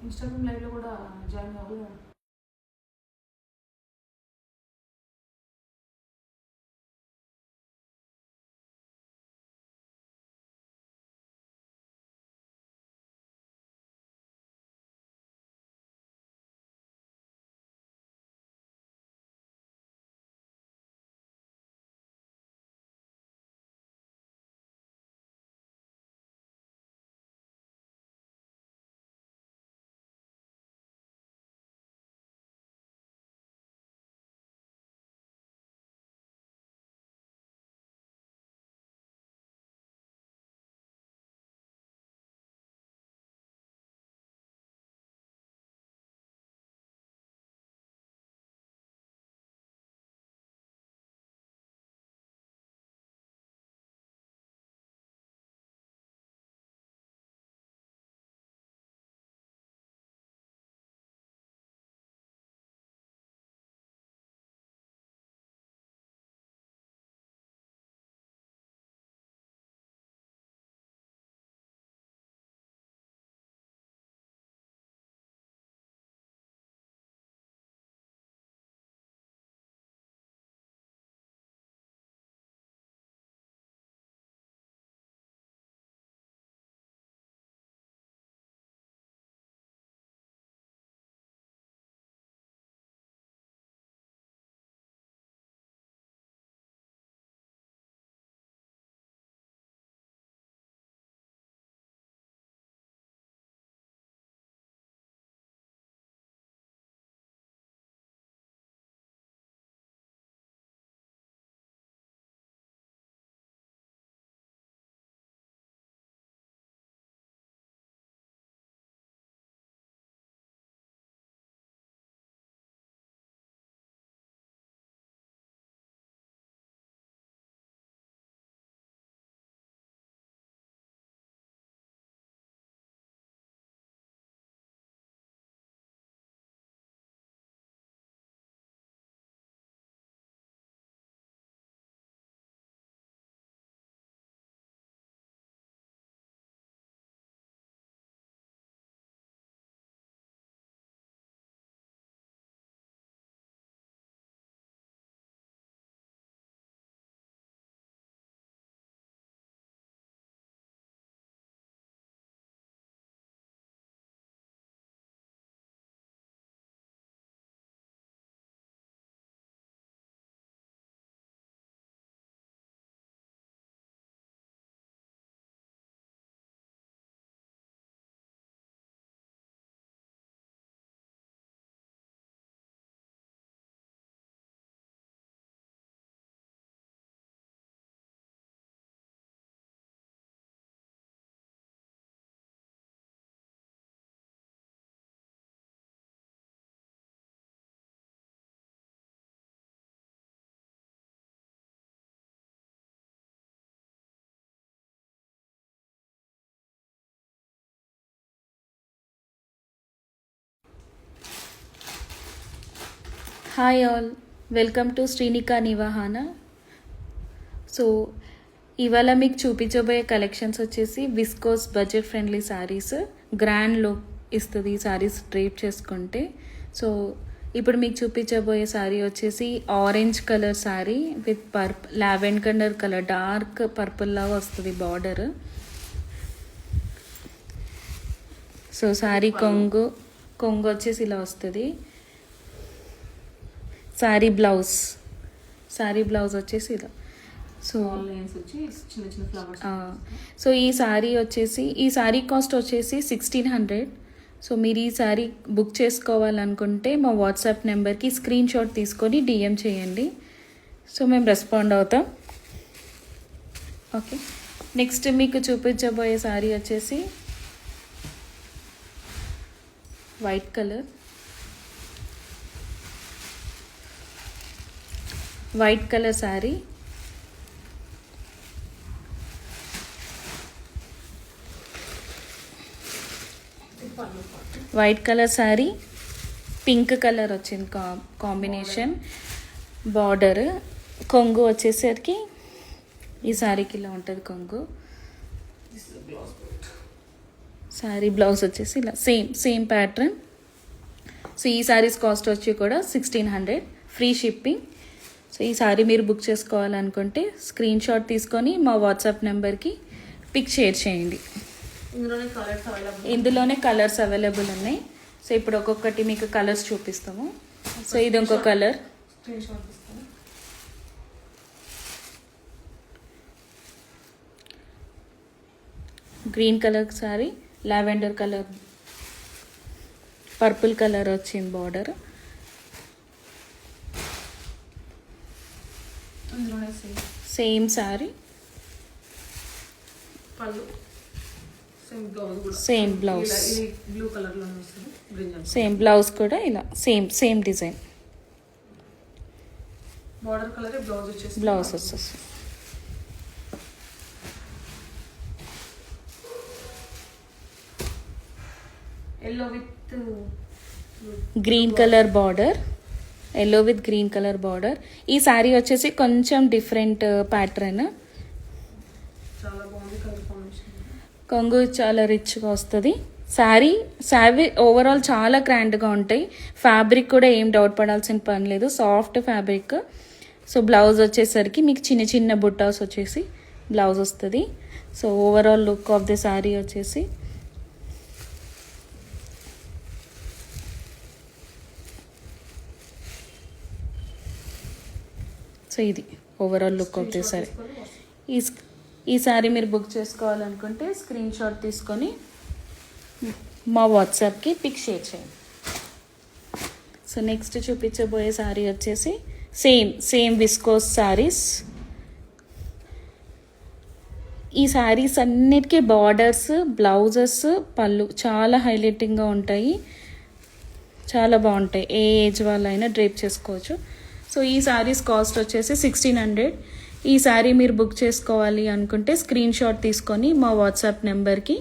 Instagram లైవ్లో కూడా join అవ్వదు. Hi all, welcome to Srinika Nivahana. So ఇవాళ మీకు చూపించబోయే కలెక్షన్స్ వచ్చేసి viscose budget friendly sarees. Grand look ఇస్తుంది ఈ శారీస్ డ్రేప్ చేసుకుంటే. సో ఇప్పుడు మీకు చూపించబోయే శారీ వచ్చేసి orange colour sari with lavender colour dark purple లాగా వస్తుంది బార్డర్. సో శారీ కొంగు వచ్చేసి ఇలా వస్తుంది. శారీ బ్లౌజ్ వచ్చేసి ఇలా. సో సో ఈ శారీ కాస్ట్ వచ్చేసి 1600. సో మీరు ఈ శారీ బుక్ చేసుకోవాలనుకుంటే మా వాట్సాప్ నెంబర్కి స్క్రీన్ షాట్ తీసుకొని డిఎం చేయండి. సో మేము రెస్పాండ్ అవుతాం. ఓకే, నెక్స్ట్ మీకు చూపించబోయే శారీ వచ్చేసి white colour sari. White colour sari pink colour వచ్చింది కాంబినేషన్. బార్డర్ కొంగు వచ్చేసరికి ఈ శారీకి ఇలా ఉంటుంది కొంగు. శారీ బ్లౌజ్ వచ్చేసి ఇలా సేమ్ ప్యాటర్న్. సో ఈ శారీస్ కాస్ట్ వచ్చి కూడా 1600, ఫ్రీ షిప్పింగ్. సో ఈ శారీ మీరు బుక్ చేసుకోవాలనుకుంటే స్క్రీన్ షాట్ తీసుకొని మా వాట్సాప్ నెంబర్కి పిక్ షేర్ చేయండి. ఇందులోనే కలర్స్ అవైలబుల్ ఉన్నాయి. సో ఇప్పుడు ఒక్కొక్కటి మీకు కలర్స్ చూపిస్తాము. సో ఇది ఇంకో colour, green colour saree, lavender colour, purple colour వచ్చింది border. Same saree, same blouse, blue colour లో వస్తుంది. సేమ్ బ్లౌజ్ కూడా ఇలా same design border colour blouse వచ్చేసి బ్లౌజ్ వస్తుంది. Yellow with green colour border, yellow with green colour border. ఈ saree వచ్చేసి కొంచెం డిఫరెంట్ ప్యాటర్న్. చాలా బాగుంది కలర్ కాంబినేషన్. కొంగు చాలా రిచ్గా వస్తుంది. శారీ ఓవరాల్ చాలా గ్రాండ్గా ఉంటాయి. ఫ్యాబ్రిక్ కూడా ఏం డౌట్ పడాల్సిన పని లేదు, సాఫ్ట్ ఫ్యాబ్రిక్. సో బ్లౌజ్ వచ్చేసరికి మీకు చిన్న చిన్న బుట్టాస్ వచ్చేసి బ్లౌజ్ వస్తుంది. So overall look of the sari వచ్చేసి సో ఇది overall look of the sari. ఈ శారీ మీరు బుక్ చేసుకోవాలనుకుంటే స్క్రీన్ షాట్ తీసుకొని మా వాట్సాప్కి పిక్ షేర్ చేయండి. సో నెక్స్ట్ చూపించబోయే శారీ వచ్చేసి సేమ్ విస్కోస్ శారీస్. ఈ శారీస్ అన్నిటికీ బార్డర్స్, బ్లౌజెస్, పళ్ళు చాలా హైలైటింగ్గా ఉంటాయి, చాలా బాగుంటాయి. ఏ ఏజ్ వాళ్ళైనా డ్రేప్ చేసుకోవచ్చు. సో ఈ శారీస్ కాస్ట్ వచ్చేసి 1600. ఈ శారీ మీరు బుక్ చేసుకోవాలి అనుకుంటే స్క్రీన్ షాట్ తీసుకొని మా వాట్సాప్ నెంబర్కి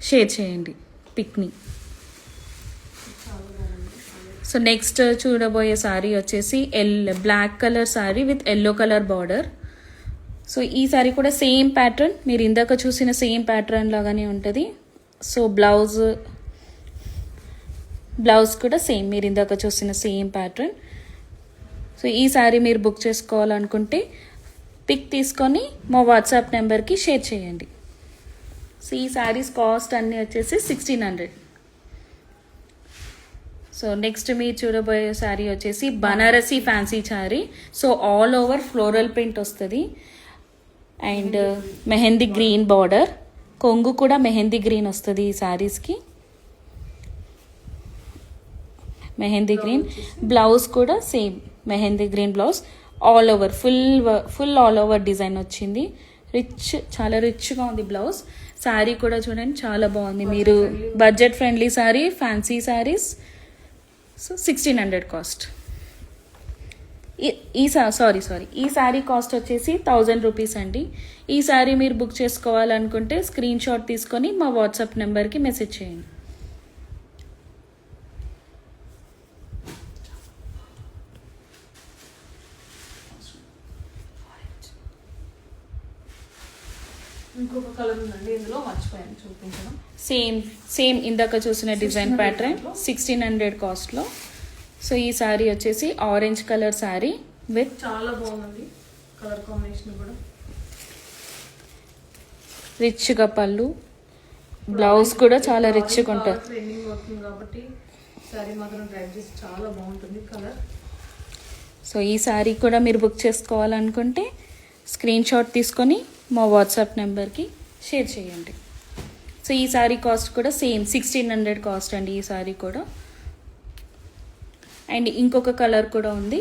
షేర్ చేయండి పిక్ని. సో నెక్స్ట్ చూడబోయే శారీ వచ్చేసి black colour sari with yellow colour border. So ఈ శారీ కూడా సేమ్ ప్యాటర్న్, మీరు ఇందాక చూసిన సేమ్ ప్యాటర్న్ లాగానే ఉంటుంది. సో బ్లౌజ్ కూడా సేమ్, మీరు ఇందాక చూసిన సేమ్ ప్యాటర్న్. సో ఈ శారీ మీరు బుక్ చేసుకోవాలనుకుంటే పిక్ తీసుకొని మా వాట్సాప్ నెంబర్కి షేర్ చేయండి. సో ఈ శారీస్ కాస్ట్ అన్నీ వచ్చేసి 1600. సో నెక్స్ట్ మీరు చూడబోయే శారీ వచ్చేసి Banarasi fancy sari. So all over floral print వస్తుంది అండ్ మెహందీ గ్రీన్ బార్డర్. కొంగు కూడా మెహందీ గ్రీన్ వస్తుంది ఈ శారీస్కి, మెహందీ గ్రీన్. బ్లౌజ్ కూడా same mehndi green blouse. All over full all over design వచ్చింది. చాలా రిచ్గా ఉంది బ్లౌజ్. శారీ కూడా చూడండి చాలా బాగుంది. మీరు budget friendly sari, fancy saris. So 1600 cost. ఈ శారీ కాస్ట్ వచ్చేసి 1000 రూపీస్ అండి. ఈ శారీ మీరు బుక్ చేసుకోవాలనుకుంటే స్క్రీన్ షాట్ తీసుకొని మా వాట్సాప్ నెంబర్కి మెసేజ్ చేయండి. ఇంకొక కలర్ ఉందండి, ఇందులో మర్చిపోయాను చూపించడం. సేమ్ ఇందాక చూసిన డిజైన్ ప్యాటర్న్ 1600 కాస్ట్లో. సో ఈ శారీ వచ్చేసి ఆరెంజ్ కలర్ శారీ విత్ చాలా బాగుంది కలర్ కాంబినేషన్ కూడా. రిచ్గా పళ్ళు, బ్లౌజ్ కూడా చాలా రిచ్గా ఉంటుంది. ట్రెండింగ్ అవుతుంది కాబట్టి శారీ మాత్రం డ్రైవ్ చేసి చాలా బాగుంటుంది కలర్. సో ఈ శారీ కూడా మీరు బుక్ చేసుకోవాలనుకుంటే స్క్రీన్ షాట్ తీసుకొని మా వాట్సాప్ నెంబర్కి షేర్ చేయండి. సో ఈ శారీ కాస్ట్ కూడా సేమ్ 1600 కాస్ట్ అండి ఈ శారీ కూడా. అండ్ ఇంకొక కలర్ కూడా ఉంది,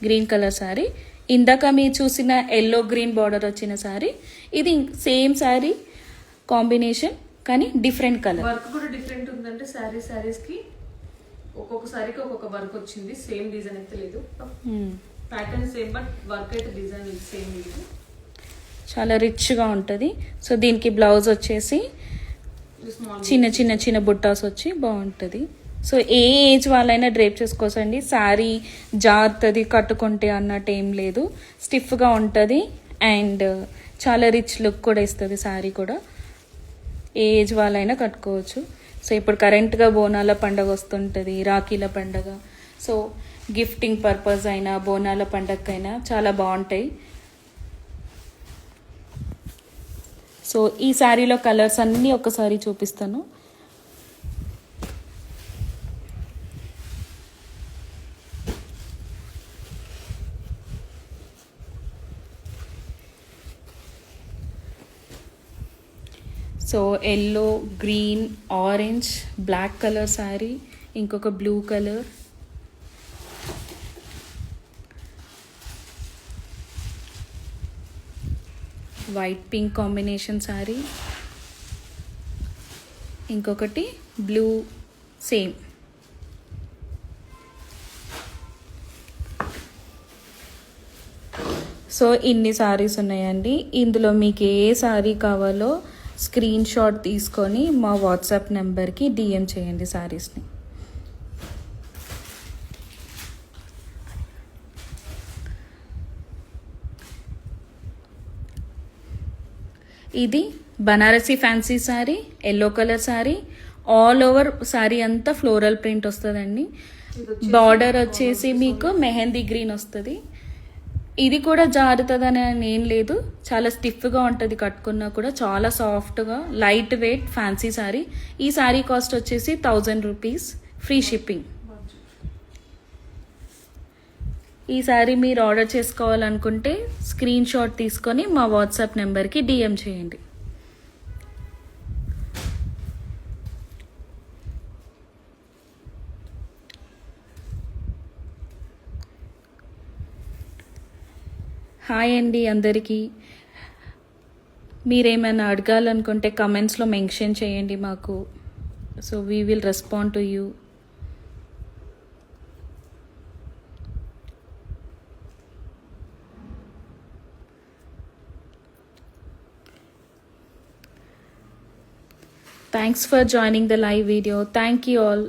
గ్రీన్ కలర్ శారీ. ఇందాక మీరు చూసిన ఎల్లో గ్రీన్ బార్డర్ వచ్చిన శారీ, ఇది సేమ్ శారీ కాంబినేషన్ కానీ డిఫరెంట్ కలర్. వర్క్ కూడా డిఫరెంట్ ఉందంటే శారీస్ కి ఒక్కొక్క శారీకి ఒక్కొక్క వర్క్ వచ్చింది. సేమ్ డిజైన్ అయితే లేదు, ప్యాటర్న్ సేమ్ బట్ వర్క్ అయితే డిజైన్ సేమ్ లేదు. చాలా రిచ్గా ఉంటుంది. సో దీనికి బ్లౌజ్ వచ్చేసి చిన్న బుట్టాస్ వచ్చి బాగుంటుంది. సో ఏ ఏజ్ వాళ్ళైనా డ్రేప్ చేసుకోవచ్చండి. శారీ జారుతుంది కట్టుకుంటే అన్నట్టు ఏం లేదు, స్టిఫ్గా ఉంటుంది అండ్ చాలా రిచ్ లుక్ కూడా ఇస్తుంది శారీ కూడా. ఏ ఏజ్ వాళ్ళైనా కట్టుకోవచ్చు. సో ఇప్పుడు కరెంట్గా బోనాల పండగ వస్తుంటుంది, రాఖీల పండగ. సో గిఫ్టింగ్ పర్పస్ అయినా బోనాల పండగకైనా చాలా బాగుంటాయి. సో ఈ శారీలో కలర్స్ అన్నీ ఒకసారి చూపిస్తాను. So yellow, green, orange, black colour saree, ఇంకొక blue colour, white pink combination saree, ఇంకొకటి బ్లూ సేమ్. సో ఇన్ని శారీస్ ఉన్నాయండి. ఇందులో మీకు ఏ శారీ కావాలో స్క్రీన్ షాట్ తీసుకొని మా వాట్సాప్ నెంబర్కి డిఎం చేయండి శారీస్ని. ఇది Banarasi fancy sari, yellow colour sari, all over sari అంతా ఫ్లోరల్ ప్రింట్ వస్తుందండి. బార్డర్ వచ్చేసి మీకు మెహందీ గ్రీన్ వస్తుంది. ఇది కూడా జారుతుందని ఏం లేదు, చాలా స్టిఫ్గా ఉంటుంది కట్టుకున్నా కూడా, చాలా సాఫ్ట్గా లైట్ వెయిట్ ఫ్యాన్సీ శారీ. ఈ శారీ కాస్ట్ వచ్చేసి 1000 రూపీస్, ఫ్రీ షిప్పింగ్. ఈ శారీ మీరు ఆర్డర్ చేసుకోవాలనుకుంటే స్క్రీన్ షాట్ తీసుకొని మా వాట్సాప్ నెంబర్కి డిఎం చేయండి. హాయ్ అండి అందరికీ. మీరేమైనా అడగాలనుకుంటే కమెంట్స్లో మెన్షన్ చేయండి మాకు. So we will respond to you. Thanks for joining the live video. Thank you all.